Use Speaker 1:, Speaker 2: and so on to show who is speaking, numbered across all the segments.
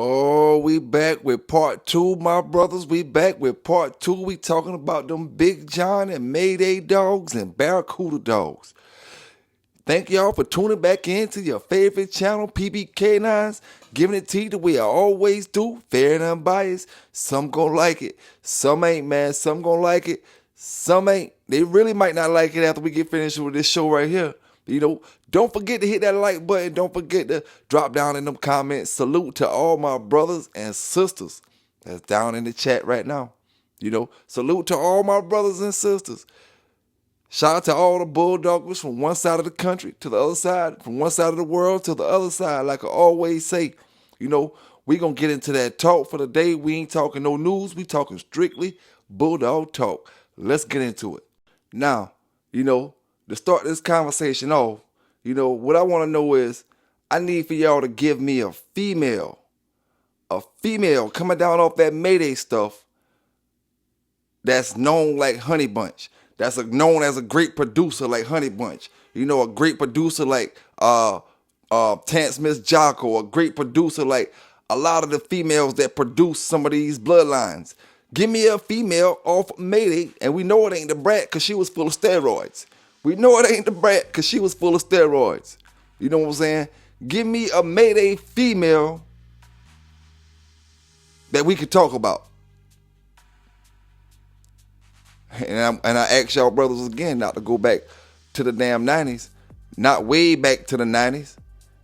Speaker 1: Oh, we back with part two, my brothers. We back with part two. We talking about them Big John and Mayday dogs and Barracuda dogs. Thank y'all for tuning back into your favorite channel, PBK9s, giving it to you the way I always do, fair and unbiased. Some gonna like it, some ain't, man. Some gonna like it, some ain't. They really might not like it after we get finished with this show right here. Don't forget to hit that like button. Don't forget to drop down in them comments. Salute to all my brothers and sisters that's down in the chat right now. Salute to all my brothers and sisters. Shout out to all the bulldoggers from one side of the country to the other side, from one side of the world to the other side. Like I always say, we going to get into that talk for the day. We ain't talking no news. We talking strictly bulldog talk. Let's get into it. Now, to start this conversation off, what I want to know is I need for y'all to give me a female coming down off that Mayday stuff that's known like Honey Bunch. That's known as a great producer like Honey Bunch. A great producer like Terrence Miss Jocko, a great producer like a lot of the females that produce some of these bloodlines. Give me a female off Mayday, and we know it ain't the brat because she was full of steroids. We know it ain't the brat because she was full of steroids. You know what I'm saying? Give me a Mayday female that we could talk about. And I ask y'all brothers again not to go back to the damn 90s. Not way back to the 90s.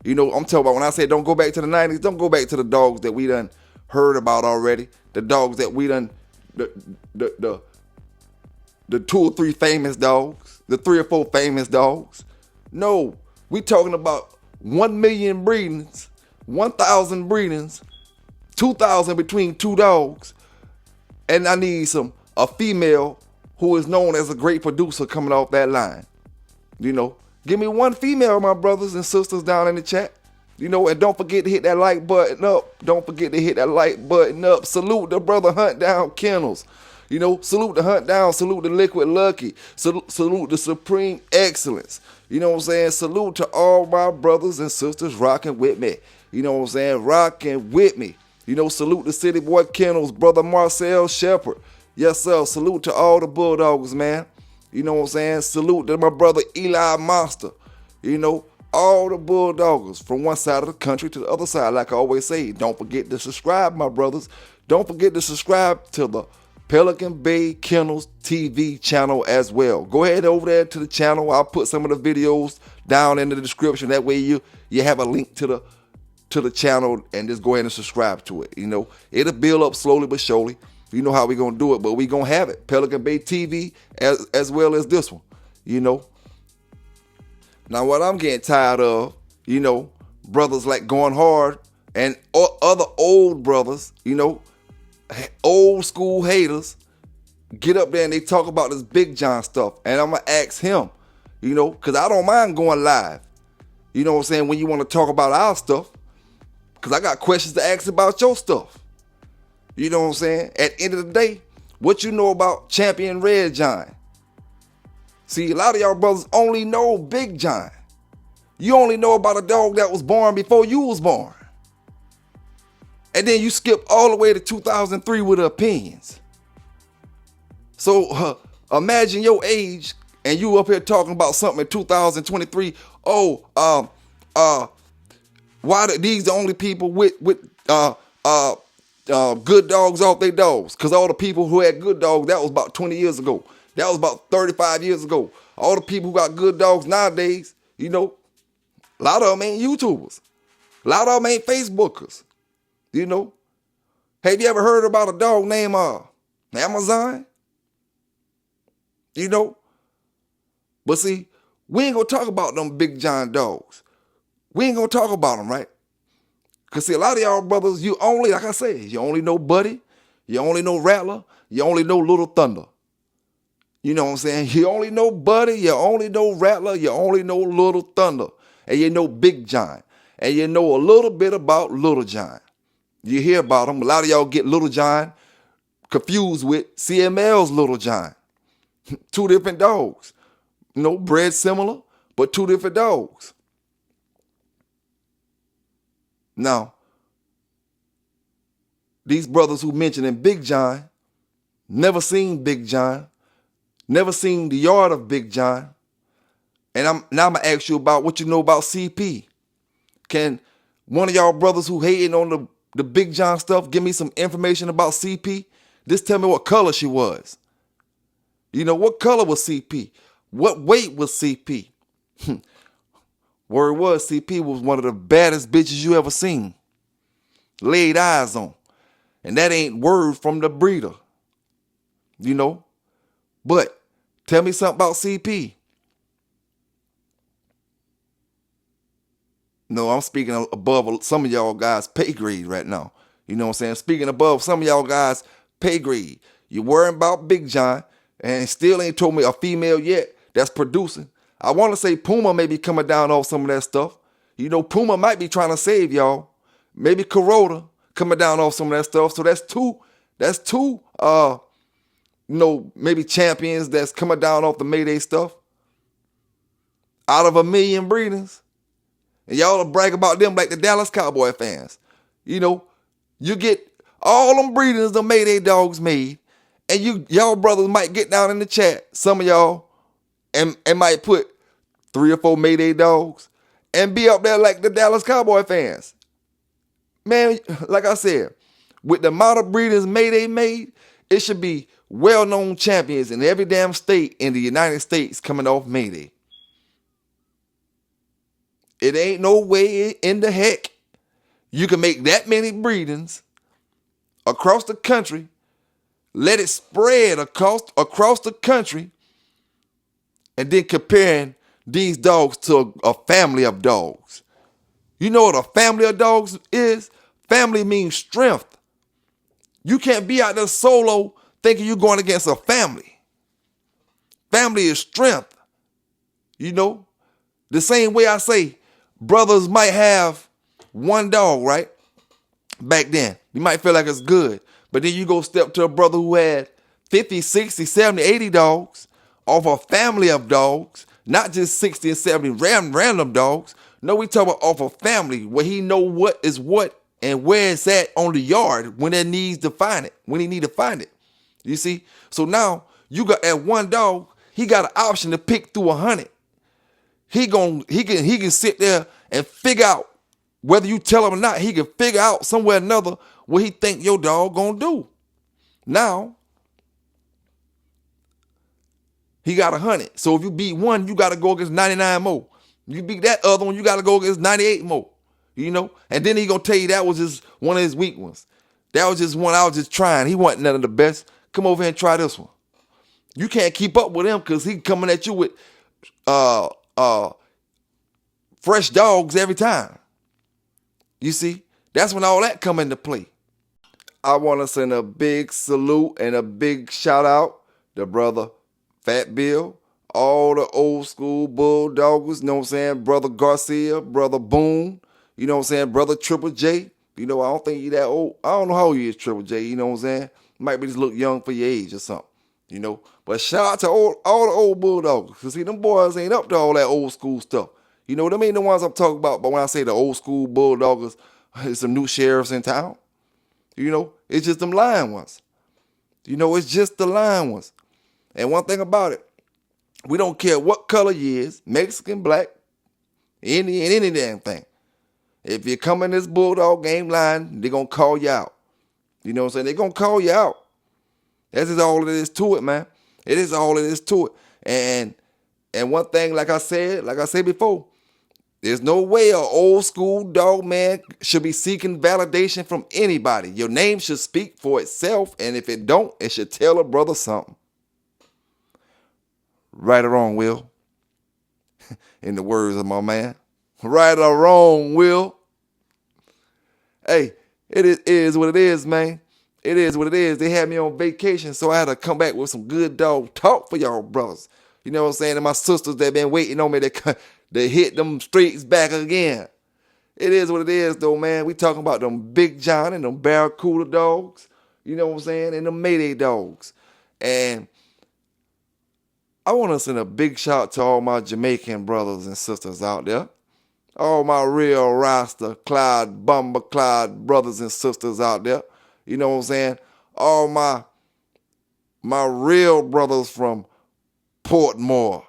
Speaker 1: I'm talking about when I say don't go back to the 90s, don't go back to the dogs that we done heard about already. The dogs that we done, the 2 or 3 famous dogs, the 3 or 4 famous dogs. No, we talking about 1 million breedings, 1,000 breedings, 2,000 between 2 dogs. And I need a female who is known as a great producer coming off that line. Give me one female, my brothers and sisters down in the chat. And don't forget to hit that like button up. Don't forget to hit that like button up. Salute the brother Hunt Down Kennels. Salute the Hunt Down. Salute the Liquid Lucky. Salute the Supreme Excellence. You know what I'm saying? Salute to all my brothers and sisters rocking with me. You know what I'm saying? Rocking with me. Salute the City Boy Kennels, brother Marcel Shepherd. Yes, sir. Salute to all the bulldogs, man. You know what I'm saying? Salute to my brother Eli Monster. All the bulldoggers from one side of the country to the other side. Like I always say, don't forget to subscribe, my brothers. Don't forget to subscribe to the Pelican Bay Kennels TV channel as well. Go ahead over there to the channel. I'll put some of the videos down in the description. That way you have a link to the channel and just go ahead and subscribe to it. It'll build up slowly but surely. You know how we gonna do it, but we gonna have it. Pelican Bay TV as well as this one. Now what I'm getting tired of, brothers like Going Hard and other old brothers, old school haters, get up there and they talk about this Big John stuff. And I'm gonna ask him, because I don't mind going live. You know what I'm saying? When you want to talk about our stuff, because I got questions to ask about your stuff. You know what I'm saying? At the end of the day, what you know about Champion Red John? See, a lot of y'all brothers only know Big John. You only know about a dog that was born before you was born. And then you skip all the way to 2003 with the opinions. So imagine your age and you up here talking about something in 2023. Why these the only people with good dogs off their dogs? Because all the people who had good dogs, that was about 20 years ago. That was about 35 years ago. All the people who got good dogs nowadays, a lot of them ain't YouTubers. A lot of them ain't Facebookers. Have you ever heard about a dog named Amazon? But see, we ain't gonna talk about them Big John dogs. We ain't gonna talk about them, right? Because see, a lot of y'all brothers, you only, like I say, you only know Buddy, you only know Rattler, you only know Little Thunder. You know what I'm saying? You only know Buddy, you only know Rattler, you only know Little Thunder. And you know Big John. And you know a little bit about Little John. You hear about him. A lot of y'all get Little John confused with CML's Little John. 2 different dogs. Bred similar, but 2 different dogs. Now, these brothers who mentioning Big John, never seen Big John, never seen the yard of Big John. And I'm gonna ask you about what you know about CP. Can one of y'all brothers who hating on the Big John stuff give me some information about CP? Just tell me what color she was. What color was CP? What weight was CP? Word was CP was one of the baddest bitches you ever seen. Laid eyes on. And that ain't word from the breeder. But tell me something about CP. No, I'm speaking above some of y'all guys' pay grade right now. You know what I'm saying? Speaking above some of y'all guys' pay grade. You worrying about Big John and still ain't told me a female yet that's producing. I want to say Puma may be coming down off some of that stuff. Puma might be trying to save y'all. Maybe Corona coming down off some of that stuff. So that's two, maybe champions that's coming down off the Mayday stuff. Out of 1 million breeders. And y'all will brag about them like the Dallas Cowboy fans. You get all them breeders the Mayday dogs made. And y'all brothers might get down in the chat, some of y'all, and might put 3 or 4 Mayday dogs and be up there like the Dallas Cowboy fans. Man, like I said, with the amount of breeders Mayday made, it should be well-known champions in every damn state in the United States coming off Mayday. It ain't no way in the heck you can make that many breedings across the country, let it spread across the country, and then comparing these dogs to a family of dogs. You know what a family of dogs is? Family means strength. You can't be out there solo thinking you're going against a family. Family is strength. The same way I say brothers might have one dog, right? Back then. You might feel like it's good. But then you go step to a brother who had 50, 60, 70, 80 dogs off a family of dogs, not just 60 and 70 random dogs. No, we talk about off a family where he know what is what and where it's at on the yard when it needs to find it, when he need to find it. You see? So now you got that one dog, he got an option to pick through 100. He can sit there and figure out, whether you tell him or not, he can figure out somewhere or another what he think your dog gonna do. Now, he got 100. So if you beat one, you gotta go against 99 more. You beat that other one, you gotta go against 98 more. And then he gonna tell you that was just one of his weak ones. That was just one I was just trying. He wasn't none of the best. Come over here and try this one. You can't keep up with him because he coming at you with fresh dogs every time. You see, that's when all that come into play. I want to send a big salute and a big shout out to brother Fat Bill, all the old school bulldoggers, you know what I'm saying? Brother Garcia, brother Boone, you know what I'm saying? Brother Triple J. I don't think you that old. I don't know how old you is, Triple J, you know what I'm saying? Might be just look young for your age or something, But shout out to all the old bulldoggers. Because see, them boys ain't up to all that old school stuff. Them ain't the ones I'm talking about. But when I say the old school bulldoggers, it's some new sheriffs in town. It's just them lying ones. It's just the lying ones. And one thing about it, we don't care what color you is, Mexican, black, any damn thing. If you come in this bulldog game line, they're going to call you out. You know what I'm saying? They're going to call you out. That's just all it is to it, man. It is all it is to it. And one thing, like I said before, there's no way an old school dog man should be seeking validation from anybody. Your name should speak for itself, and if it don't, it should tell a brother something. Right or wrong, Will? In the words of my man. Right or wrong, Will? Hey, it is what it is, man. It is what it is. They had me on vacation, so I had to come back with some good dog talk for y'all brothers. You know what I'm saying? And my sisters that been waiting on me to hit them streets back again. It is what it is, though, man. We talking about them Big John and them Barracuda dogs. You know what I'm saying? And them Mayday dogs. And I want to send a big shout out to all my Jamaican brothers and sisters out there. All my real Rasta, Clyde, Bumba Clyde brothers and sisters out there. You know what I'm saying? All my real brothers from Portmore.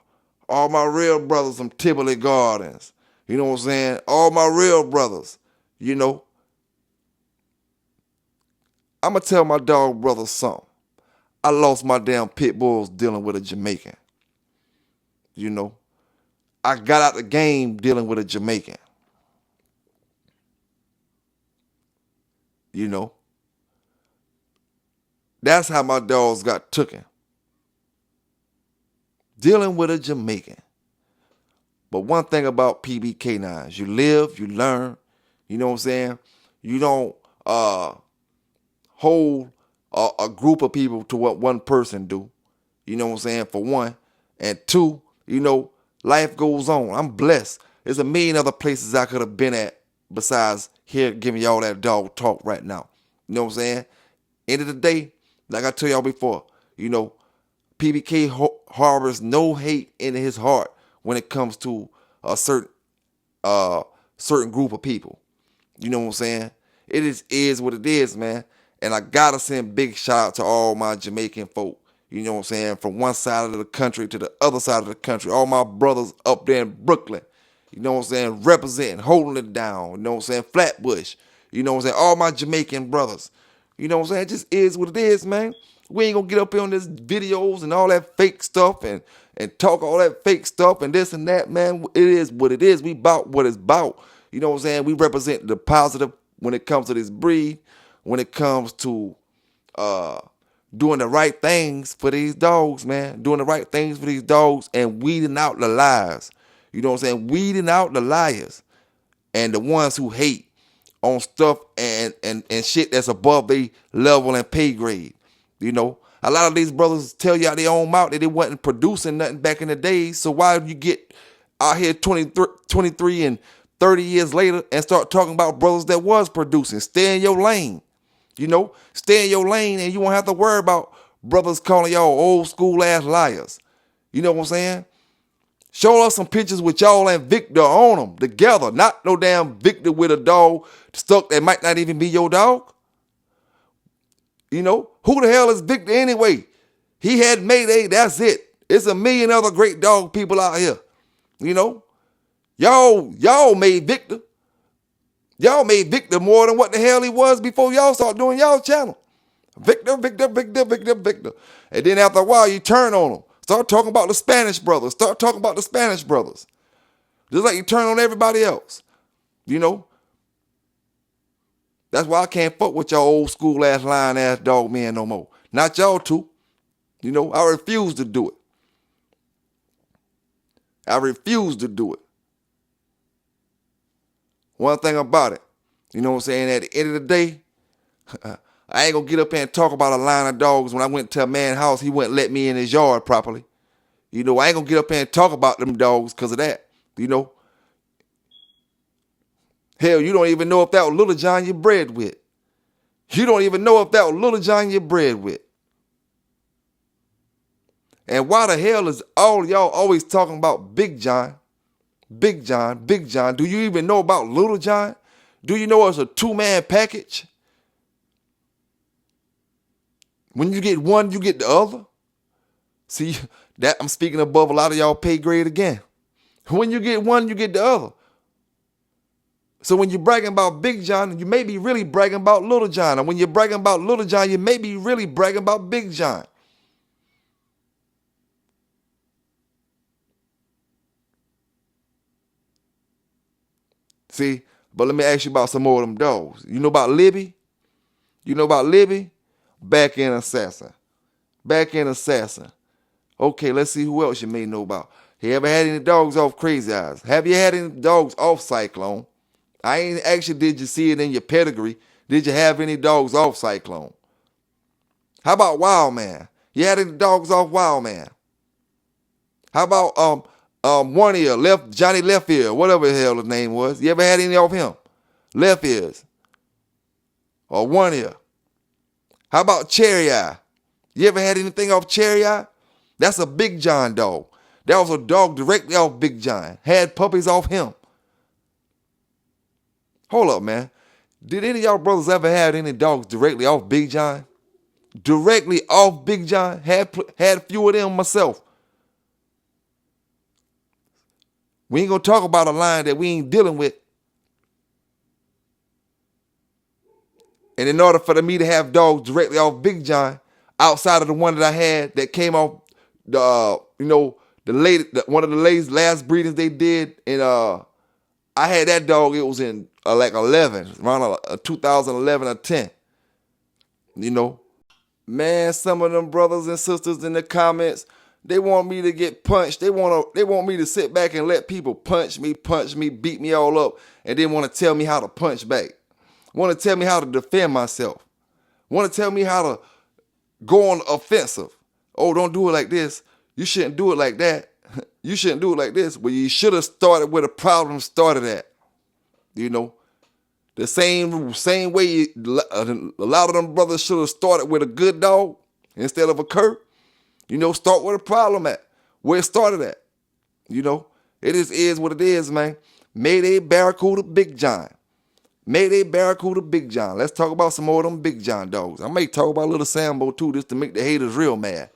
Speaker 1: All my real brothers from Tivoli Gardens. You know what I'm saying? All my real brothers, you know. I'm going to tell my dog brothers something. I lost my damn pit bulls dealing with a Jamaican. You know. I got out the game dealing with a Jamaican. You know. That's how my dogs got tooken. Dealing with a Jamaican. But one thing about PBK9s, you live, you learn, you know what I'm saying? You don't hold a group of people to what one person do, you know what I'm saying, for one. And two, you know, life goes on. I'm blessed. There's a million other places I could have been at besides here giving y'all that dog talk right now. You know what I'm saying? End of the day, like I told y'all before, you know, PBK harbors no hate in his heart when it comes to a certain group of people. You know what I'm saying? It is what it is, man. And I gotta send big shout out to all my Jamaican folk. You know what I'm saying? From one side of the country to the other side of the country. All my brothers up there in Brooklyn. You know what I'm saying? Representing, holding it down. You know what I'm saying? Flatbush. You know what I'm saying? All my Jamaican brothers. You know what I'm saying? It just is what it is, man. We ain't gonna get up here on this videos and all that fake stuff and talk all that fake stuff and this and that, man. It is what it is. We about what it's about. You know what I'm saying? We represent the positive when it comes to this breed, when it comes to doing the right things for these dogs, man. Doing the right things for these dogs and weeding out the liars. You know what I'm saying? Weeding out the liars and the ones who hate on stuff and shit that's above their level and pay grade. You know, a lot of these brothers tell you out their own mouth that they wasn't producing nothing back in the days. So why do you get out here 23 and 30 years later and start talking about brothers that was producing? Stay in your lane. You know, stay in your lane and you won't have to worry about brothers calling y'all old school ass liars. You know what I'm saying? Show us some pictures with y'all and Victor on them together. Not no damn Victor with a dog stuck that might not even be your dog. You know, who the hell is Victor anyway? He had Mayday, that's it. It's a million other great dog people out here. You know, y'all made Victor. Y'all made Victor more than what the hell he was before y'all started doing y'all channel. Victor. And then after a while, you turn on him. Start talking about the Spanish brothers. Just like you turn on everybody else. You know? That's why I can't fuck with y'all old school ass lying ass dog men no more. Not y'all two. You know, I refuse to do it. One thing about it, you know what I'm saying, at the end of the day, I ain't gonna get up here and talk about a line of dogs. When I went to a man's house, he wouldn't let me in his yard properly. You know, I ain't gonna get up here and talk about them dogs because of that. You know, hell, you don't even know if that was Little John you bred with. And why the hell is all y'all always talking about Big John? Big John. Do you even know about Little John? Do you know it's a two-man package? When you get one, you get the other. See, that I'm speaking above a lot of y'all pay grade again. When you get one, you get the other. So when you're bragging about Big John, you may be really bragging about Little John. And when you're bragging about Little John, you may be really bragging about Big John. See, but let me ask you about some more of them dogs. You know about Libby? Back End Assassin. Okay, let's see who else you may know about. You ever had any dogs off Crazy Eyes? Have you had any dogs off Cyclone? I ain't actually, did you see it in your pedigree? Did you have any dogs off Cyclone? How about Wild Man? You had any dogs off Wild Man? How about One Ear, Johnny Left Ear, whatever the hell his name was? You ever had any off him? Left Ears. Or One Ear. How about Cherry Eye? You ever had anything off Cherry Eye? That's a Big John dog. That was a dog directly off Big John. Had puppies off him. Hold up, man. Did any of y'all brothers ever have any dogs directly off Big John? Directly off Big John? Had a few of them myself. We ain't gonna talk about a line that we ain't dealing with. And in order for me to have dogs directly off Big John, outside of the one that I had that came off the one of the last breedings they did, and I had that dog. It was in like 11, around 2011 or 10. You know, man, some of them brothers and sisters in the comments, they want me to get punched. They want me to sit back and let people punch me, beat me all up, and then want to tell me how to punch back. Want to tell me how to defend myself. Want to tell me how to go on offensive. Oh, don't do it like this. You shouldn't do it like that. You shouldn't do it like this. Well, you should have started where the problem started at. You know, the same way a lot of them brothers should have started with a good dog instead of a cur. You know, start where the problem at, where it started at. You know, it is what it is, man. Mayday Barracuda Big John. Mayday Barracuda Big John. Let's talk about some more of them Big John dogs. I may talk about little Sambo too, just to make the haters real mad.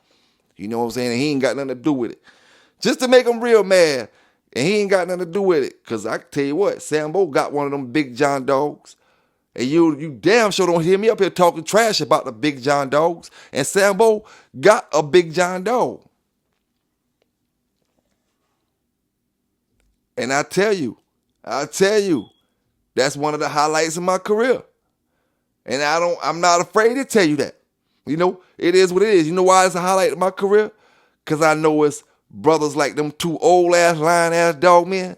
Speaker 1: You know what I'm saying? And he ain't got nothing to do with it. Just to make them real mad. And he ain't got nothing to do with it. Because I can tell you what, Sambo got one of them Big John dogs. And you damn sure don't hear me up here talking trash about the Big John dogs. And Sambo got a Big John dog. And I tell you, that's one of the highlights of my career. And I'm not afraid to tell you that. You know, it is what it is. You know why it's a highlight of my career? Because I know it's brothers like them two old-ass, lying-ass dog men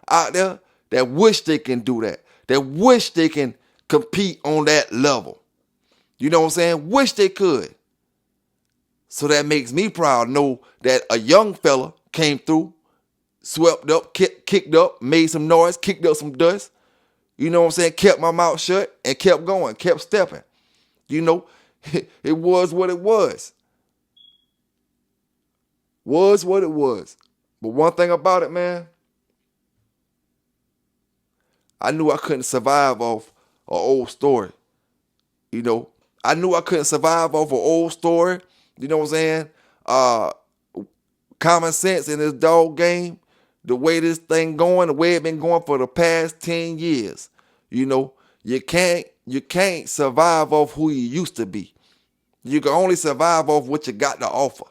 Speaker 1: out there that wish they can do that. That wish they can compete on that level. You know what I'm saying? Wish they could. So that makes me proud to know that a young fella came through, swept up, kicked up, made some noise, kicked up some dust. You know what I'm saying? Kept my mouth shut and kept going, kept stepping. You know, it was what it was. Was what it was. But one thing about it, man, I knew I couldn't survive off an old story. You know, I knew I couldn't survive off an old story. You know what I'm saying? Common sense in this dog game, the way this thing going, the way it been going for the past 10 years. You know, you can't survive off who you used to be. You can only survive off what you got to offer.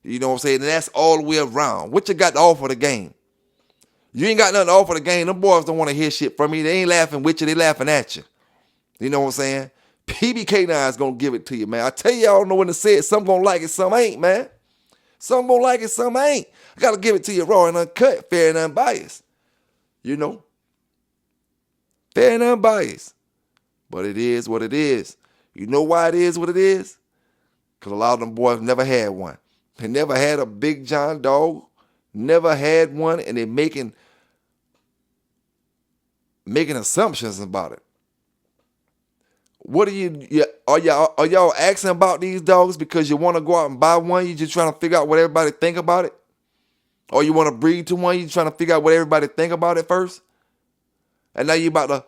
Speaker 1: You know what I'm saying? And that's all the way around. What you got to offer the game. You ain't got nothing to offer the game. Them boys don't want to hear shit from you. They ain't laughing with you. They laughing at you. You know what I'm saying? PBK9 is going to give it to you, man. I tell you, I don't know when to say it. Some going to like it, some ain't, man. Some going to like it, some ain't. I got to give it to you raw and uncut, fair and unbiased. You know? Fair and unbiased. But it is what it is. You know why it is what it is? Because a lot of them boys never had one. They never had a Big John dog. Never had one, and they're making assumptions about it. What are y'all asking about these dogs because you want to go out and buy one? You just trying to figure out what everybody think about it? Or you want to breed to one? You trying to figure out what everybody think about it first? And now you about to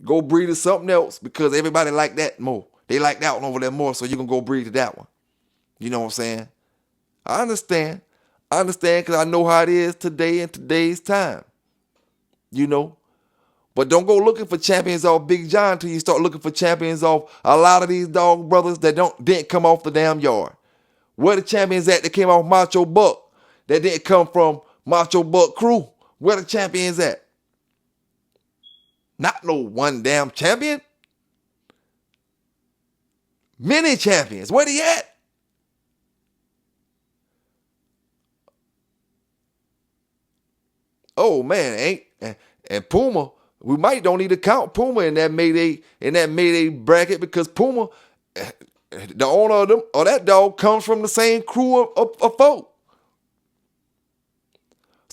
Speaker 1: go breed to something else because everybody like that more. They like that one over there more, so you can go breed to that one. You know what I'm saying? I understand. Because I know how it is today in today's time. You know? But don't go looking for champions off Big John until you start looking for champions off a lot of these dog brothers that didn't come off the damn yard. Where the champions at that came off Macho Buck that didn't come from Macho Buck crew? Where the champions at? Not no one damn champion. Many champions. Where they at? Oh man, and Puma, we might don't need to count Puma in that Mayday bracket because Puma, the owner of them or that dog comes from the same crew of folk.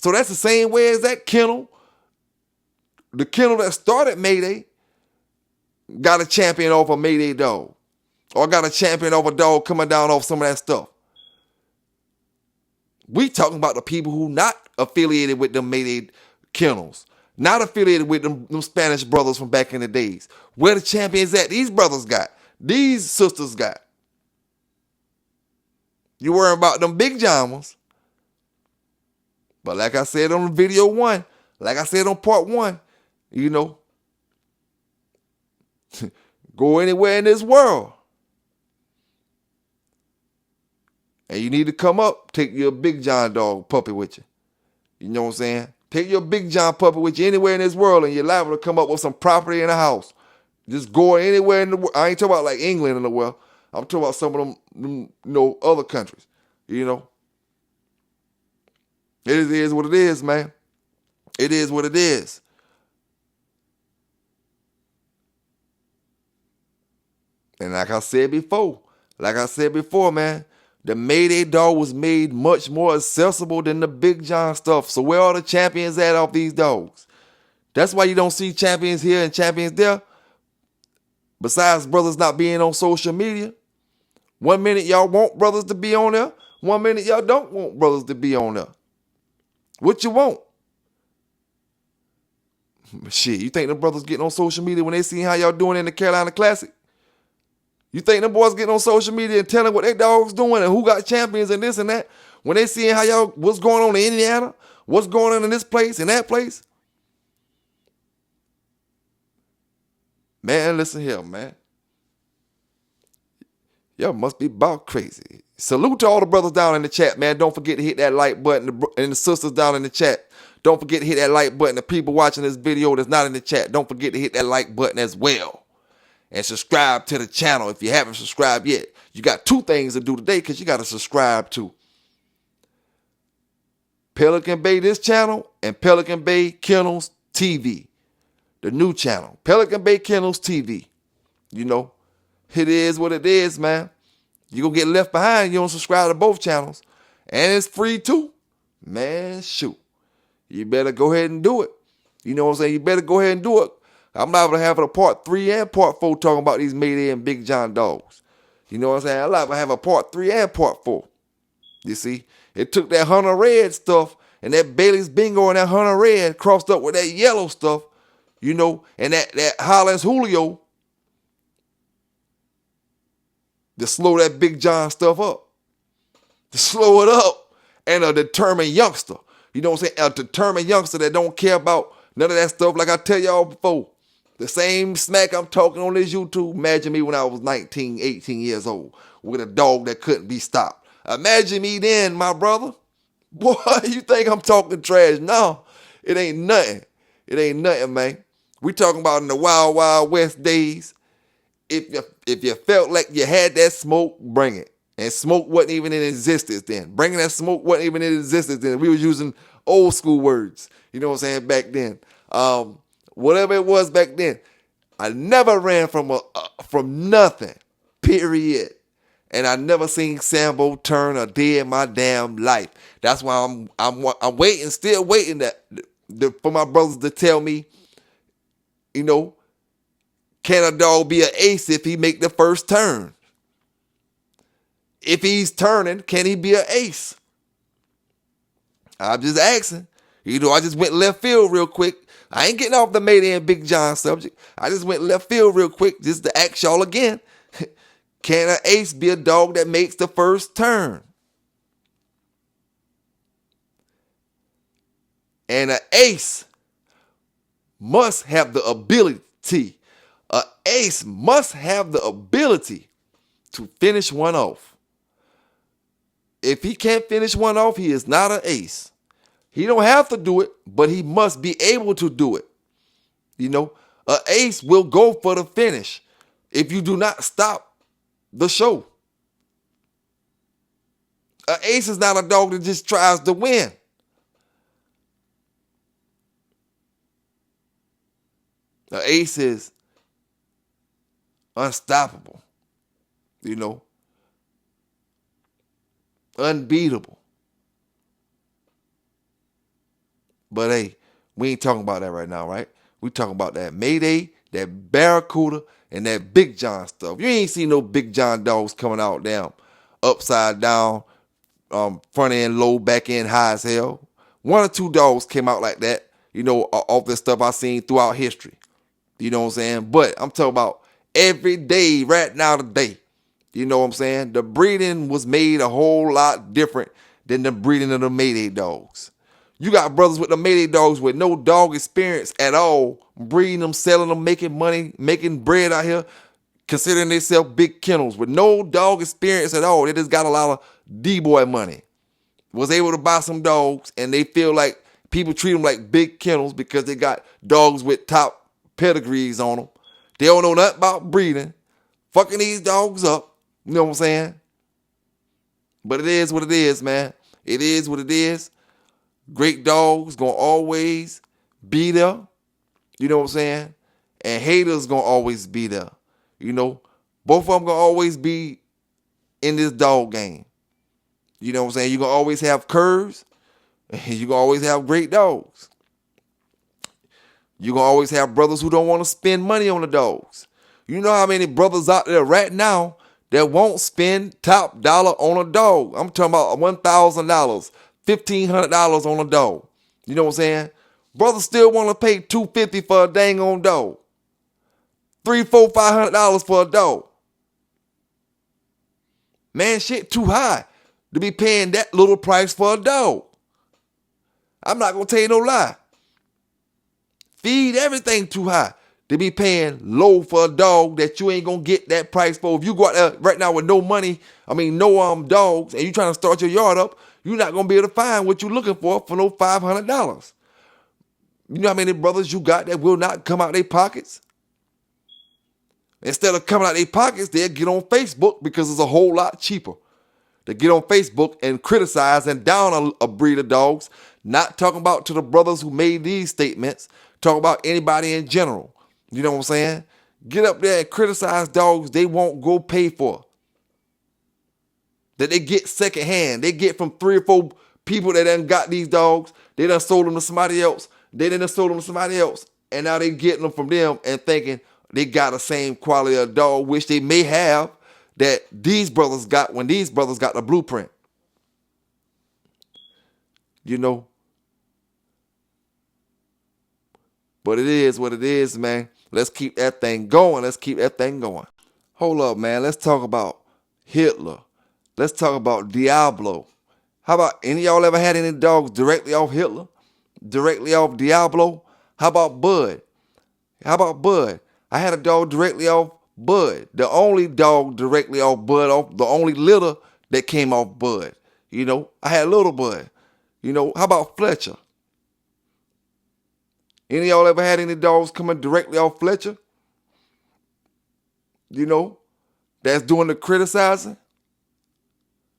Speaker 1: So that's the same way as that kennel. The kennel that started Mayday got a champion off a Mayday dog. Or got a champion off a dog coming down off some of that stuff. We talking about the people who not affiliated with the Mayday kennels. Not affiliated with them Spanish brothers from back in the days. Where the champions at? These brothers got. These sisters got. You worry about them big John ones. But like I said on video 1, like I said on part 1, you know, go anywhere in this world, and you need to come up, take your big John dog puppy with you. You know what I'm saying? Take your big John puppy with you anywhere in this world, and you're liable to come up with some property in a house. Just go anywhere in the world. I ain't talking about like England in the world. I'm talking about some of them other countries. You know, it is what it is, man. It is what it is. And like I said before, man, the Mayday dog was made much more accessible than the Big John stuff. So where are the champions at off these dogs? That's why you don't see champions here and champions there. Besides brothers not being on social media. 1 minute y'all want brothers to be on there. 1 minute y'all don't want brothers to be on there. What you want? Shit, you think the brothers getting on social media when they see how y'all doing in the Carolina Classic? You think them boys getting on social media and telling what their dogs doing and who got champions and this and that? When they seeing how y'all, what's going on in Indiana, what's going on in this place and that place? Man, listen here, man. Y'all must be about crazy. Salute to all the brothers down in the chat, man. Don't forget to hit that like button. And the sisters down in the chat, don't forget to hit that like button. The people watching this video that's not in the chat, don't forget to hit that like button as well. And subscribe to the channel if you haven't subscribed yet. You got 2 things to do today because you got to subscribe to Pelican Bay, this channel, and Pelican Bay Kennels TV, the new channel. Pelican Bay Kennels TV. You know, it is what it is, man. You're going to get left behind. You don't subscribe to both channels. And it's free too. Man, shoot. You better go ahead and do it. You know what I'm saying? You better go ahead and do it. I'm liable to have a part 3 and part 4 talking about these Mayday and Big John dogs. You know what I'm saying? I'm liable to have a part 3 and part 4. You see? It took that Hunter Red stuff and that Bailey's Bingo and that Hunter Red crossed up with that yellow stuff, you know, and that Highlands Julio to slow that Big John stuff up. To slow it up. And a determined youngster. You know what I'm saying? A determined youngster that don't care about none of that stuff like I tell y'all before. The same smack I'm talking on this YouTube. Imagine me when I was 19, 18 years old with a dog that couldn't be stopped. Imagine me then, my brother. Boy, you think I'm talking trash? No, it ain't nothing. It ain't nothing, man. We talking about in the Wild Wild West days. If you felt like you had that smoke, bring it. And smoke wasn't even in existence then. Bringing that smoke wasn't even in existence then. We was using old school words. You know what I'm saying? Back then. Whatever it was back then. I never ran from nothing. Period. And I never seen Sambo turn a day in my damn life. That's why I'm waiting, still waiting for my brothers to tell me, you know, can a dog be an ace if he make the first turn? If he's turning, can he be an ace? I'm just asking. You know, I just went left field real quick. I ain't getting off the Mayday and Big John subject. I just went left field real quick just to ask y'all again. Can an ace be a dog that makes the first turn? And an ace must have the ability. An ace must have the ability to finish one off. If he can't finish one off, he is not an ace. He don't have to do it, but he must be able to do it. You know, an ace will go for the finish if you do not stop the show. An ace is not a dog that just tries to win. An ace is unstoppable, you know, unbeatable. But hey, we ain't talking about that right now, right? We talking about that Mayday, that Barracuda, and that Big John stuff. You ain't seen no Big John dogs coming out down, upside down, front end low, back end high as hell. 1 or 2 dogs came out like that. off this stuff I seen throughout history. You know what I'm saying? But I'm talking about every day, right now today. You know what I'm saying? The breeding was made a whole lot different than the breeding of the Mayday dogs. You got brothers with the Mayday dogs with no dog experience at all, breeding them, selling them, making money, making bread out here, considering themselves big kennels with no dog experience at all. They just got a lot of D-boy money. Was able to buy some dogs, and they feel like people treat them like big kennels because they got dogs with top pedigrees on them. They don't know nothing about breeding, fucking these dogs up. You know what I'm saying? But it is what it is, man. It is what it is. Great dogs gonna always be there. You know what I'm saying? And haters gonna always be there. Both of them gonna always be in this dog game. You know what I'm saying? You're gonna always have curves, and you're gonna always have great dogs. You're gonna always have brothers who don't want to spend money on the dogs. You know how many brothers out there right now that won't spend top dollar on a dog? I'm talking about $1,000, $1,500 on a dog. You know what I'm saying? Brothers still want to pay $250 for a dang on dog. $300, $400, $500 for a dog. Man, shit too high to be paying that little price for a dog. I'm not gonna tell you no lie. Feed everything too high to be paying low for a dog that you ain't gonna get that price for. If you go out there right now with no money, no dogs, and you trying to start your yard up, you're not gonna be able to find what you're looking for no $500. You know how many brothers you got that will not come out their pockets? Instead of coming out their pockets, they'll get on Facebook because it's a whole lot cheaper to get on Facebook and criticize and down a breed of dogs. Not talking about to the brothers who made these statements, talking about anybody in general. You know what I'm saying? Get up there and criticize dogs they won't go pay for. That they get secondhand. They get from 3 or 4 people that done got these dogs. They done sold them to somebody else. They done sold them to somebody else. And now they getting them from them and thinking they got the same quality of dog, which they may have, that these brothers got when these brothers got the blueprint. But it is what it is, man. Let's keep that thing going. Hold up, man. Let's talk about Hitler. Let's talk about Diablo. How about any of y'all ever had any dogs directly off Hitler? Directly off Diablo? How about Bud? I had a dog directly off Bud. The only dog directly off Bud, off the only litter that came off Bud. I had little Bud. How about Fletcher? Any of y'all ever had any dogs coming directly off Fletcher? That's doing the criticizing?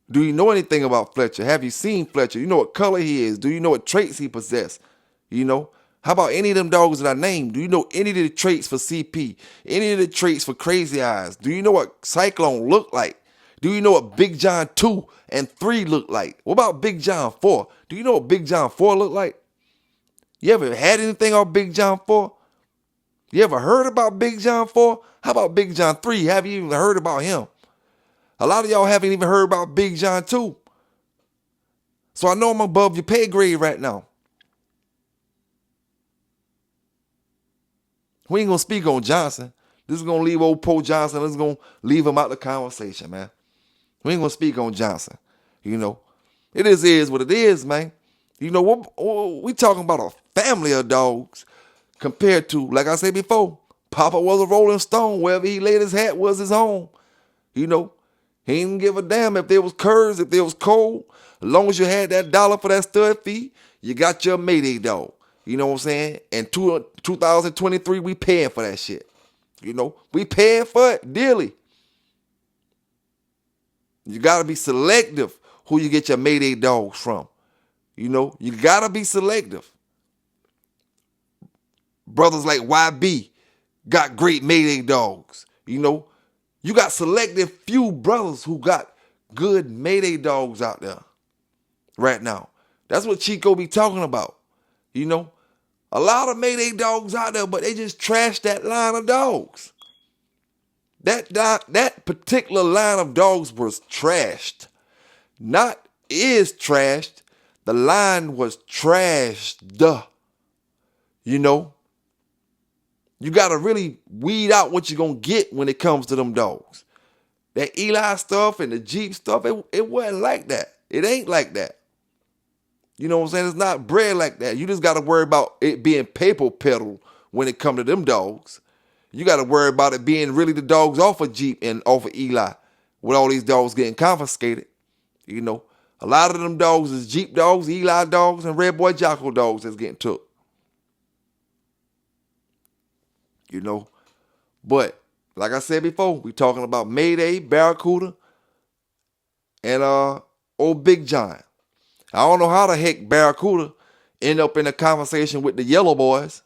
Speaker 1: Do you know anything about Fletcher? Have you seen Fletcher? You know what color he is? Do you know what traits he possesses? How about any of them dogs that I named? Do you know any of the traits for CP? Any of the traits for Crazy Eyes? Do you know what Cyclone look like? Do you know what Big John 2 and 3 look like? What about Big John 4? Do you know what Big John 4 look like? You ever had anything on Big John 4? You ever heard about Big John 4? How about Big John 3? Have you even heard about him? A lot of y'all haven't even heard about Big John 2. So I know I'm above your pay grade right now. We ain't going to speak on Johnson. This is going to leave old Poe Johnson. This is going to leave him out the conversation, man. We ain't going to speak on Johnson. It is what it is, man. We talking about a family of dogs compared to, like I said before, Papa was a Rolling Stone. Wherever he laid his hat was his home. He didn't give a damn if there was curves, if there was cold. As long as you had that dollar for that stud fee, you got your Mayday dog. You know what I'm saying? In 2023, we paying for that shit. We paying for it dearly. You got to be selective who you get your Mayday dogs from. You got to be selective. Brothers like YB got great Mayday dogs. You got selective few brothers who got good Mayday dogs out there right now. That's what Chico be talking about. A lot of Mayday dogs out there, but they just trashed that line of dogs. That particular line of dogs was trashed. Not is trashed. The line was trashed. You know, you got to really weed out what you're going to get when it comes to them dogs. That Eli stuff and the Jeep stuff, it wasn't like that. It ain't like that. You know what I'm saying? It's not bred like that. You just got to worry about it being paper pedal when it come to them dogs. You got to worry about it being really the dogs off of Jeep and off of Eli with all these dogs getting confiscated. You know, a lot of them dogs is Jeep dogs, Eli dogs, and Red Boy Jocko dogs that's getting took. You know, but like I said before, we talking about Mayday, Barracuda, and old Big John. I don't know how the heck Barracuda end up in a conversation with the Yellow Boys.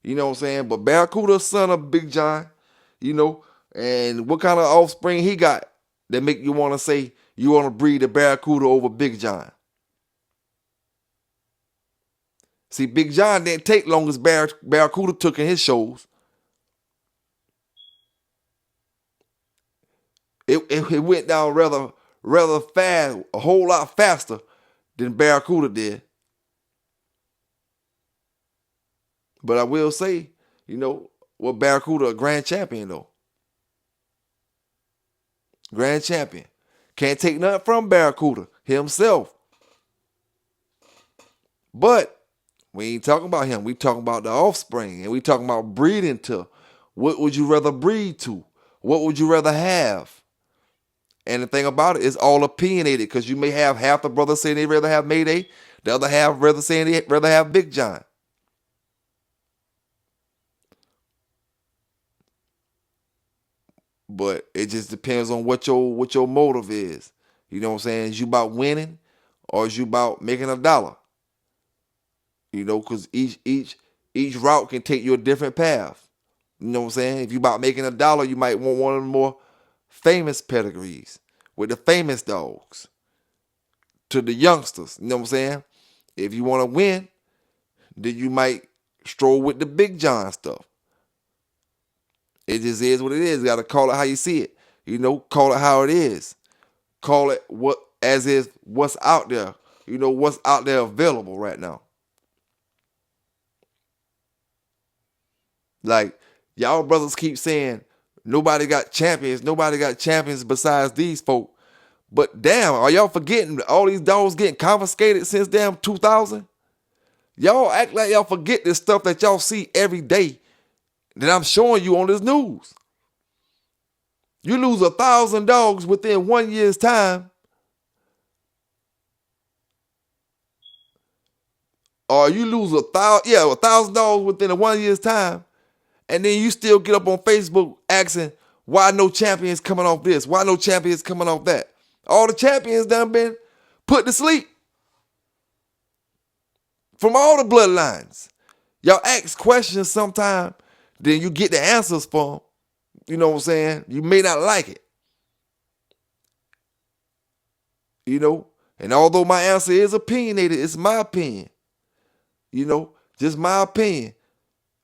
Speaker 1: You know what I'm saying? But Barracuda's son of Big John, you know, and what kind of offspring he got that make you want to say you want to breed the Barracuda over Big John? See, Big John didn't take long as Barracuda took in his shows. It went down rather fast, a whole lot faster than Barracuda did. But I will say, you know, well, Barracuda a grand champion though. Grand champion. Can't take nothing from Barracuda himself. But we ain't talking about him. We talking about the offspring, and we talking about breeding to. What would you rather breed to? What would you rather have? And the thing about it is all opinionated, because you may have half the brothers saying they rather have Mayday, the other half rather saying they rather have Big John. But it just depends on what your motive is. You know what I'm saying? Is you about winning, or is you about making a dollar? You know, because each route can take you a different path. You know what I'm saying? If you about making a dollar, you might want one of the more famous pedigrees with the famous dogs to the youngsters. You know what I'm saying? If you want to win, then you might stroll with the Big John stuff. It just is what it is. You got to call it how you see it. You know, call it how it is. Call it what as is what's out there. You know, what's out there available right now. Like, y'all brothers keep saying, nobody got champions besides these folk. But damn, are y'all forgetting all these dogs getting confiscated since damn 2000? Y'all act like y'all forget this stuff that y'all see every day that I'm showing you on this news. You lose 1,000 dogs within 1 year's time, or you lose 1,000 dogs within a 1 year's time, and then you still get up on Facebook asking why no champions coming off this, why no champions coming off that. All the champions done been put to sleep from all the bloodlines. Y'all ask questions sometime, then you get the answers from them. You know what I'm saying? You may not like it. You know? And although my answer is opinionated, it's my opinion. You know? Just my opinion.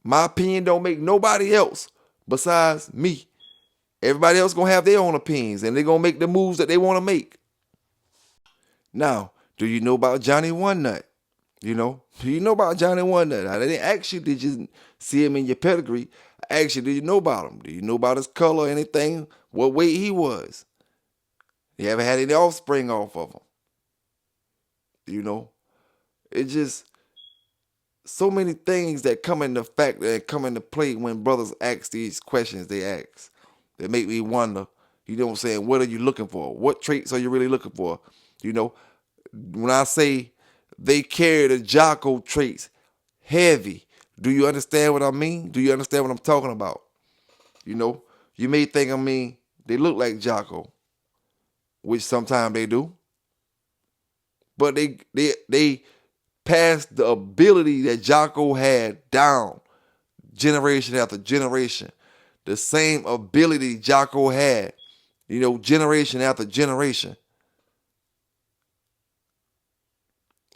Speaker 1: My opinion don't make nobody else besides me. Everybody else gonna have their own opinions, and they're gonna make the moves that they want to make. Now, do you know about Johnny One Nut? You know? Do you know about Johnny One Nut? I didn't ask you, did you see him in your pedigree? I asked you, do you know about him? Do you know about his color, anything? What weight he was? You ever had any offspring off of him? You know? It just so many things that come into fact and come into play when brothers ask these questions they ask. That make me wonder, you know what I'm saying, what are you looking for? What traits are you really looking for? You know, when I say they carry the Jocko traits heavy, do you understand what I mean? Do you understand what I'm talking about? You know, you may think, they look like Jocko, which sometimes they do. But they passed the ability that Jocko had down generation after generation. The same ability Jocko had, you know, generation after generation.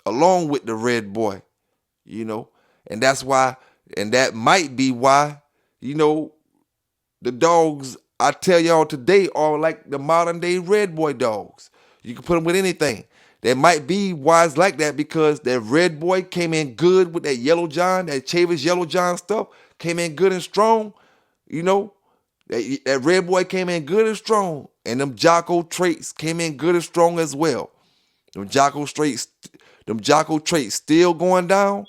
Speaker 1: Along with the red boy, you know. And that's why, and that might be why, you know, the dogs I tell y'all today are like the modern day red boy dogs. You can put them with anything. There might be why it's like that because that red boy came in good with that yellow John, that Chavis yellow John stuff, came in good and strong. You know, that red boy came in good and strong. And them Jocko traits came in good and strong as well. Them Jocko traits still going down.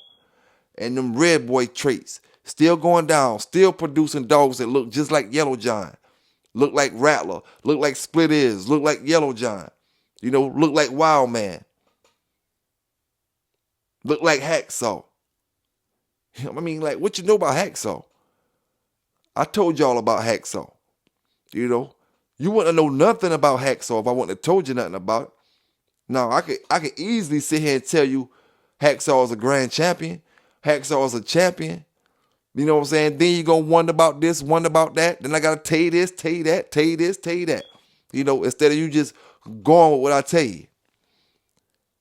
Speaker 1: And them red boy traits still going down, still producing dogs that look just like Yellow John, look like Rattler, look like Split Ears, look like Yellow John, look like Wild Man, look like Hacksaw. I mean, like, what you know about Hacksaw? I told y'all about Hacksaw. You wouldn't know nothing about Hacksaw if I wouldn't have told you nothing about it. Now, I could easily sit here and tell you Hacksaw is a grand champion. Hacksaw is a champion. You know what I'm saying? Then you're going to wonder about this, wonder about that. Then I got to tell you this, tell you that, tell you this, tell you that. Instead of you just going with what I tell you.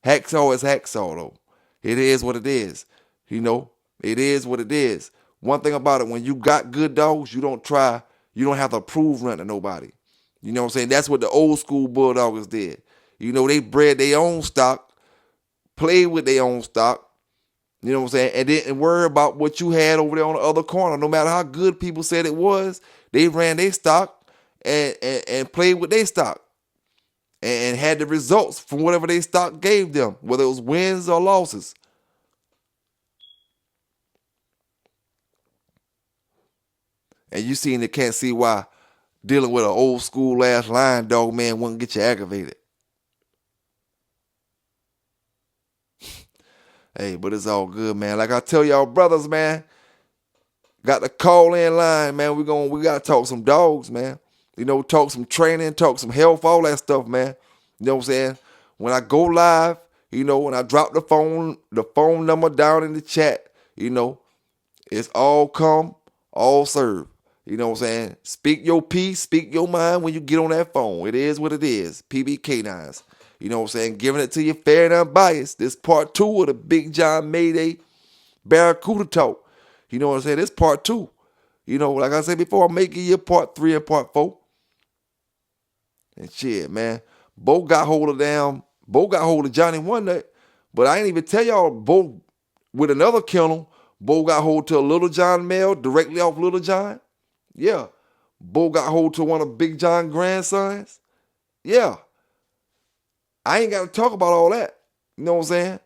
Speaker 1: Hacksaw is Hacksaw, though. It is what it is. It is what it is. One thing about it, when you got good dogs, you don't have to prove nothing to nobody. You know what I'm saying? That's what the old school Bulldoggers did. They bred their own stock, played with their own stock. You know what I'm saying? And didn't worry about what you had over there on the other corner. No matter how good people said it was, they ran their stock and played with their stock. And had the results from whatever their stock gave them, whether it was wins or losses. And you can't see why dealing with an old school ass lion dog, man, wouldn't get you aggravated. Hey, but it's all good, man. Like I tell y'all brothers, man, got the call in line, man. We gotta talk some dogs, man. Talk some training, talk some health, all that stuff, man. You know what I'm saying? When I go live, when I drop the phone number down in the chat, it's all come, all serve. You know what I'm saying? Speak your piece, speak your mind when you get on that phone. It is what it is. PBK9s. You know what I'm saying? Giving it to you fair and unbiased. This part 2 of the Big John Mayday Barracuda talk. You know what I'm saying? This part 2. Like I said before, I'm making you part 3 and part 4. And shit, man. Bo got hold of Johnny One Nut. But I ain't even tell y'all, Bo, with another kennel, Bo got hold to a Little John male directly off Little John. Yeah. Bo got hold to one of Big John's grandsons. Yeah. I ain't got to talk about all that. You know what I'm saying?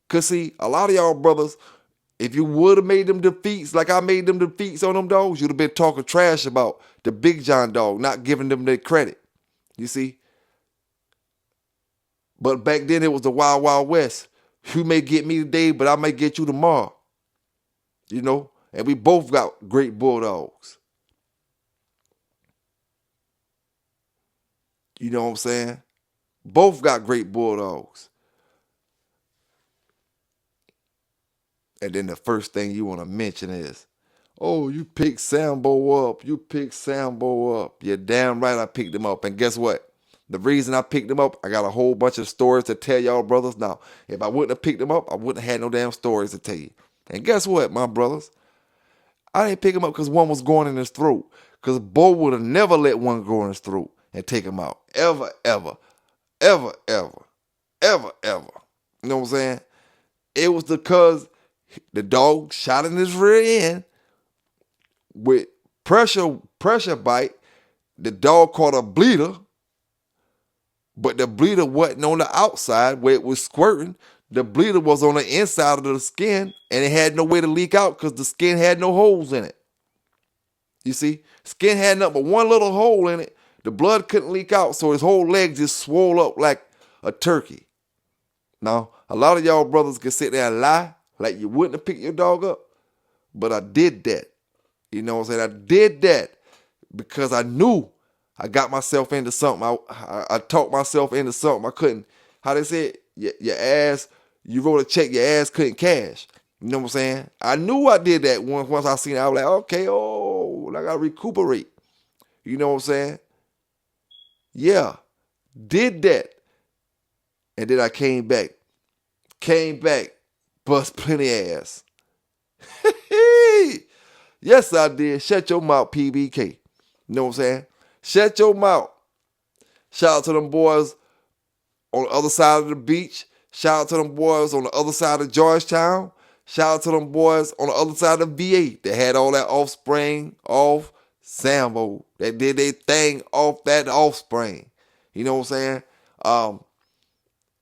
Speaker 1: Because, see, a lot of y'all brothers, if you would have made them defeats like I made them defeats on them dogs, you'd have been talking trash about the Big John dog, not giving them their credit. You see? But back then, it was the Wild Wild West. You may get me today, but I may get you tomorrow. And we both got great bulldogs. You know what I'm saying? Both got great bulldogs. And then the first thing you want to mention is, oh, you picked Sambo up. You picked Sambo up. You're damn right I picked him up. And guess what? The reason I picked him up, I got a whole bunch of stories to tell y'all brothers. Now, if I wouldn't have picked him up, I wouldn't have had no damn stories to tell you. And guess what, my brothers? I didn't pick him up because one was going in his throat. Because Bo would have never let one go in his throat and take him out. Ever, ever. Ever, ever, ever, ever. You know what I'm saying? It was because the dog shot in his rear end with pressure bite. The dog caught a bleeder, but the bleeder wasn't on the outside where it was squirting. The bleeder was on the inside of the skin, and it had no way to leak out because the skin had no holes in it. You see? Skin had nothing but one little hole in it. The blood couldn't leak out, so his whole leg just swole up like a turkey. Now, a lot of y'all brothers can sit there and lie like you wouldn't have picked your dog up, but I did that. You know what I'm saying? I did that because I knew I got myself into something. I talked myself into something. I couldn't, how they say it, your ass, you wrote a check, your ass couldn't cash. You know what I'm saying? I knew I did that once I seen it. I was like, okay, I got to recuperate. You know what I'm saying? Yeah, did that. And then I came back, bust plenty ass. Yes, I did. Shut your mouth, PBK. You know what I'm saying? Shut your mouth. Shout out to them boys on the other side of the beach. Shout out to them boys on the other side of Georgetown. Shout out to them boys on the other side of VA that had all that offspring off Sambo. That did their thing off that offspring. You know what I'm saying?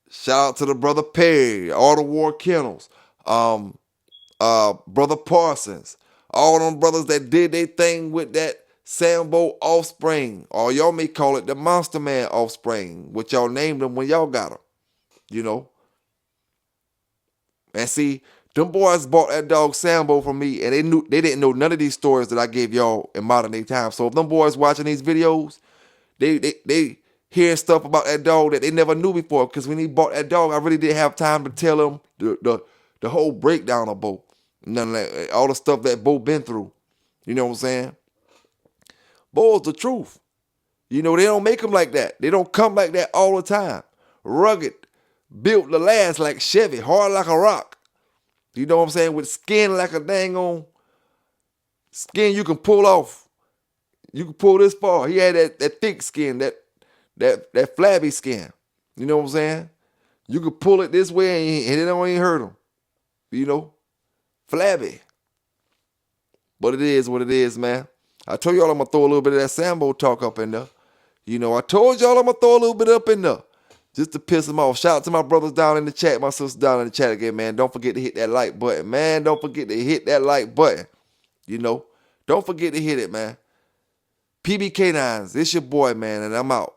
Speaker 1: Shout out to the brother Perry, all the War Kennels, brother Parsons, all them brothers that did their thing with that Sambo offspring, or y'all may call it the Monster Man offspring, which y'all named them when y'all got them, you know. And see, them boys bought that dog Sambo from me, and they didn't know none of these stories that I gave y'all in modern day times. So if them boys watching these videos, they hearing stuff about that dog that they never knew before. Because when he bought that dog, I really didn't have time to tell them the whole breakdown of Bo. None of that, all the stuff that Bo been through. You know what I'm saying? Bo's the truth. You know, they don't make them like that. They don't come like that all the time. Rugged, built to last like Chevy, hard like a rock. You know what I'm saying? With skin like a dang on skin you can pull off. You can pull this far. He had that thick skin, that flabby skin. You know what I'm saying? You could pull it this way and it don't even hurt him. You know? Flabby. But it is what it is, man. I told y'all I'm going to throw a little bit of that Sambo talk up in there. You know, I told y'all I'm going to throw a little bit up in there. Just to piss them off. Shout out to my brothers down in the chat, my sisters down in the chat again, man. Don't forget to hit that like button, man. Don't forget to hit that like button. You know? Don't forget to hit it, man. PBK9s, it's your boy, man, and I'm out.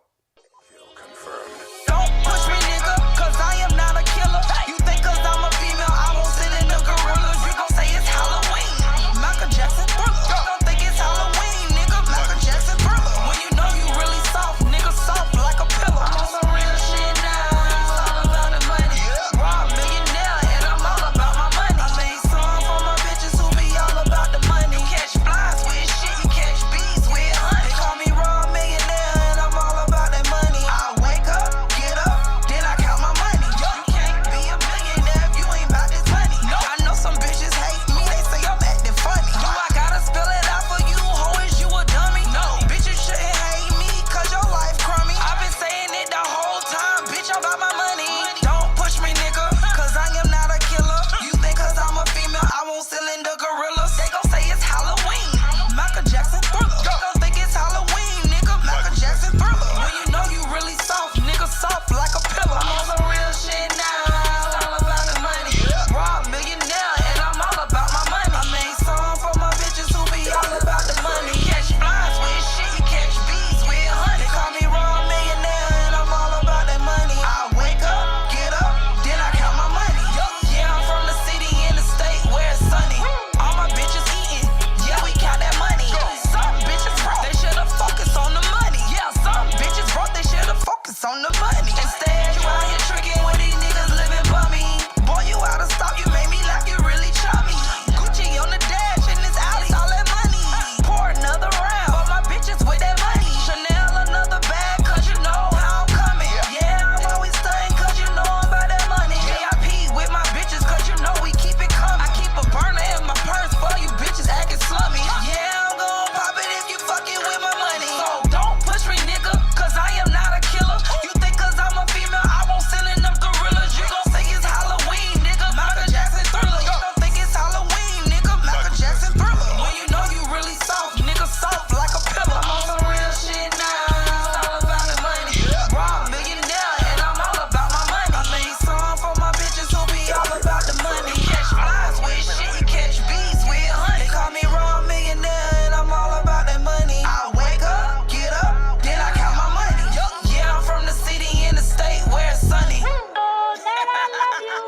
Speaker 2: Don't push me, nigga, cause I am not a killer. You think cause I'm a female, I won't sit in the gorillas. You gon' say it's Halloween. Michael Jackson Thriller. Don't think it's Halloween, nigga. Michael Jackson Thriller. When you know you really soft, nigga, soft like a pillow. I'm on some real shit now, it's all about the money. Raw millionaire, and I'm all about my money. I made songs for my bitches who be all about the money. You catch flies with shit, you catch bees with honey. They call me raw millionaire, and I'm all about that money. I wake up, get up, then I count my money. You can't be a millionaire if you ain't about this money. No, I know some bitches hate me, they say I'm acting funny. Do I gotta spell it out for you, ho, is you a dummy? No, bitches shouldn't hate me, cause your life crummy. I've been saying it the whole time, bitch, I'm about my money. Don't push me, nigga, cause I am not a killer. You think cause I'm a female, I won't cylinder gorillas. They gon' say it's Halloween. Michael Jackson Thriller. They gon' think it's Halloween, nigga. Michael Jackson Thriller. When you know you really soft, nigga, soft like a pillow. I'm on some real shit now, it's all about the money. Raw millionaire, and I'm all about my money. I made songs for my bitches who be all about the money. You catch flies with shit, you catch bees with honey. They call me raw millionaire, and I'm all about that money. I wake up, get up, then I count my money. Yeah, I'm from the city in the state where it's sunny. All my bitches eating, yeah, we count that money. Some bitches broke, they should've focused on the money. Yeah, some bitches broke, they should've focused on the money. Instead, you out here tricking with these niggas living bummy. Boy, you out of stop, you made me like you really chummy. Gucci on the dash in this alley, all that money. Pour another round for my bitches with that money. Chanel another bag, cause you know how I'm coming. Yeah, I'm always stunning, cause you know I'm about that money. VIP with my bitches, cause you know we keep it coming. I keep a burner in my purse for you bitches acting slummy. Yeah, I'm gon' pop it if you fucking with my money. So don't push me, nigga, cause I am not a killer. You think cause I'm a female, I won't send in them gorillas. You gon' say it's Halloween, nigga. Michael Jackson Thriller. You don't think it's Halloween, nigga. Michael Jackson Thriller. When you know you really soft, nigga, soft like a pillow. I'm on some real shit now, it's all about the money. Raw millionaire, and I'm all about my money. I made songs for my bitches who be all about the money. You catch flies with shit, you catch bees with honey. They call me raw millionaire, and I'm all about that money. I wake up, get up, then I count my money. Yeah, I'm from the city in the state where it's sunny.
Speaker 3: Oh, that I love you.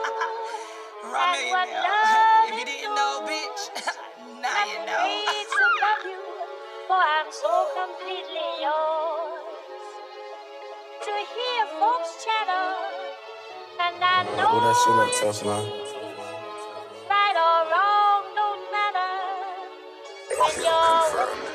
Speaker 2: Raw
Speaker 3: And what
Speaker 2: millionaire.
Speaker 3: love
Speaker 2: If you
Speaker 3: is
Speaker 2: didn't know,
Speaker 3: do.
Speaker 2: bitch, now you
Speaker 3: Nothing
Speaker 2: know.
Speaker 3: needs to love you, for I'm so completely yours. To hear folks chatter, and I know
Speaker 4: Pull that shit up,
Speaker 3: it's
Speaker 4: tough man.
Speaker 3: right or wrong, don't matter. When you're with